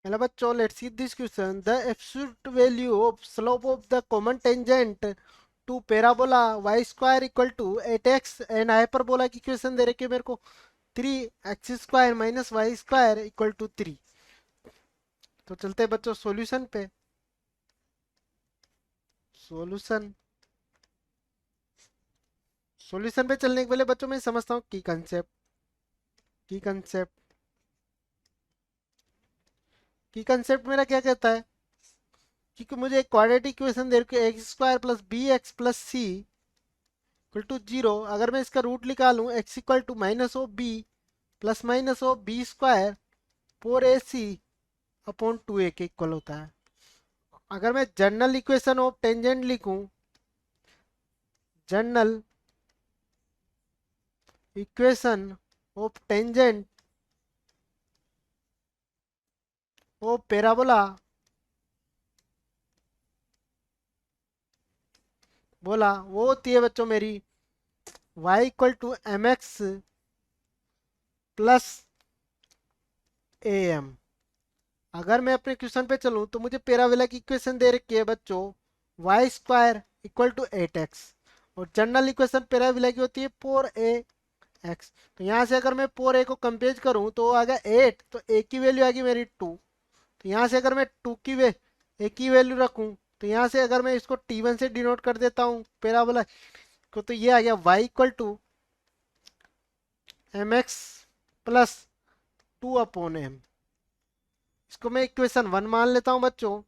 Hello bachcho, let's see this question. The absolute value of slope of the common tangent to parabola y square equal to 8x and hyperbola की question दे रखे मेरे को 3x square minus Y square equal to 3। तो चलते हैं बच्चों solution पे। सॉल्यूशन सॉल्यूशन पे चलने के पहले बच्चों मैं समझता हूँ की कंसेप्ट मेरा क्या कहता है। क्योंकि मुझे एक क्वाड्रेटिक इक्वेशन दे रखी है X square plus B X plus C equal to zero. अगर मैं इसका रूट निकालूं X equal to minus of B plus minus of B square 4ac upon 2a के इक्वल होता है। अगर मैं जनरल इक्वेशन ऑफ टेंजेंट लिखूं, general equation of tangent of parabola बोला वो होती है बच्चों मेरी y equal to M X plus A M. अगर मैं अपने क्वेश्चन पे चलूं तो मुझे पैराबोला की इक्वेशन दे रखी है बच्चों Y square equal to 8x और जनरल इक्वेशन पैराबोला की होती है 4ax। तो यहाँ से अगर मैं 4a को कंपेयर करूं तो आ गया 8, तो a की वैल्यू आ गई मेरी 2। तो यहाँ से अगर मैं a की वैल्यू रखूं तो यहाँ से अगर मैं इसको t1 से डिनोट कर देता हूँ पैराबोला को, तो ये आ गया y equal to M X plus 2/m। इसको मैं इक्वेशन 1 मान लेता हूँ बच्चों।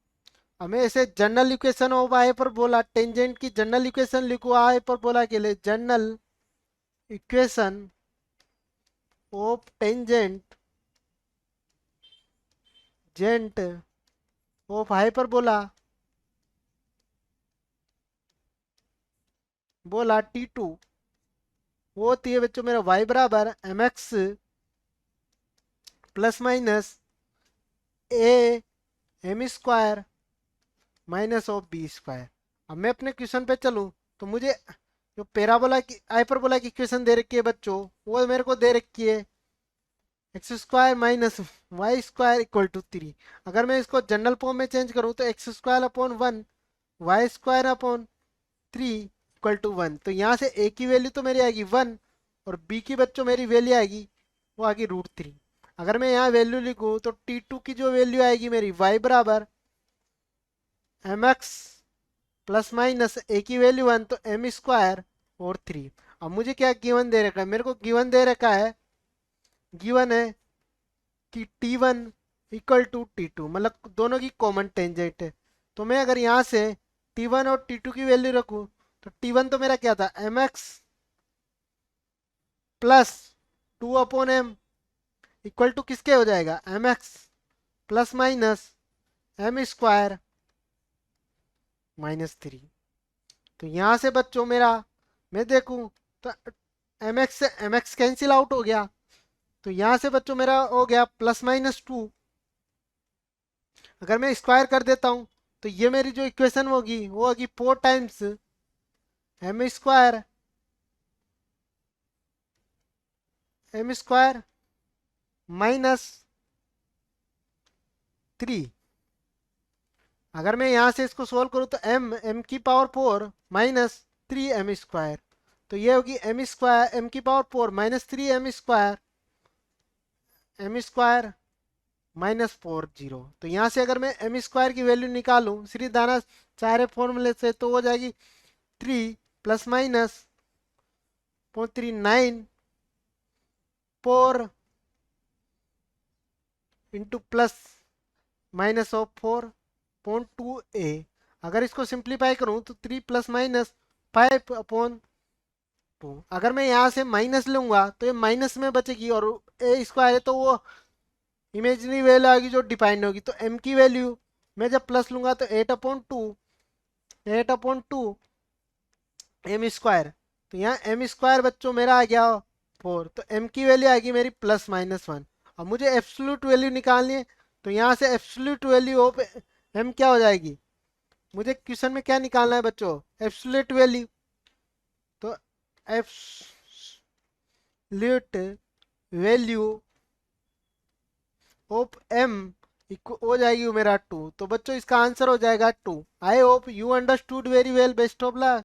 हमें ऐसे जनरल इक्वेशन ऑफ आई पर बोला टेंजेंट की जनरल इक्वेशन लिखो आई पर बोला के लिए जनरल इक्वेशन ऑफ टेंजेंट जेंट ऑफ हाइपर बोला T2 वो होती है बच्चों मेरा y बराबर M X plus minus A M square minus of B square. अब मैं अपने क्वेश्चन पे चलूं तो मुझे जो पैराबोला की हाइपरबोला की इक्वेशन दे रखी है बच्चों वो मेरे को दे रखी है X square minus Y square equal to 3। अगर मैं इसको जनरल फॉर्म में चेंज करूं तो X square upon 1 Y square upon 3 equal to 1। तो यहाँ से ए की वैल्यू तो मेरी आएगी 1 और बी की बच्चों मेरी वैल्यू आएगी वो आएगी √3। अगर मैं यहाँ वैल्यू लिखूं तो T2 की जो वैल्यू आएगी मेरी y बराबर एम एक्स प्लस माइनस ए की वैल्यू 1 तो एम स्क्वायर और 3। अब मुझे क्या गिवन दे रखा है, मेरे को गिवन है कि T1 इक्वल टू T2 मतलब दोनों की कॉमन टेंजेंट है। तो मैं अगर यहाँ से T1 और T2 की वैल्यू रखूं तो T1 तो मेरा क्या था M X plus 2/m equal to किसके हो जाएगा M X plus minus M square -3। तो यहाँ से बच्चों मेरा मैं देखूं तो एम एक्स से एम एक्स कैंसिल आउट हो गया। तो यहाँ से बच्चों मेरा हो गया +-2। अगर मैं स्क्वायर कर देता हूँ तो ये मेरी जो इक्वेशन होगी वो होगी 4 टाइम्स m स्क्वायर -3। अगर मैं यहाँ से इसको सोल्व करूँ तो m की पावर 4 -3m स्क्वायर। तो ये होगी m स्क्वायर m की पावर 4 -3m स्क्वायर -4 0। तो यहाँ से अगर मैं m स्क्वायर की वैल्यू निकालूं श्री दाना चारे फॉर्मूले से तो हो जाएगी 3 plus minus 0.39 4 into plus minus of 4.2a। अगर इसको सिंप्लीफाई करूं तो 3 प्लस माइनस 5/2। अगर मैं यहाँ से माइनस लूंगा तो ये माइनस में बचेगी और ए स्क्वायर है तो वो इमेजिनरी वैल्यू आएगी जो डिफाइंड होगी। तो m की वैल्यू मैं जब प्लस लूंगा तो 8/2 एम स्क्वायर। तो यहाँ m स्क्वायर बच्चों मेरा आ गया 4। तो m की वैल्यू आएगी मेरी +-1। अब मुझे एब्सोल्यूट वैल्यू निकालनी है तो यहाँ से एब्सोल्यूट वैल्यू ऑफ m क्या हो जाएगी। मुझे क्वेश्चन में क्या निकालना है बच्चों एब्सोल्यूट वैल्यू। तो एब्सोल्यूट वैल्यू ऑफ m हो जाएगी वो मेरा 2। तो बच्चों इसका आंसर हो जाएगा 2। I hope you understood very well. Best of luck.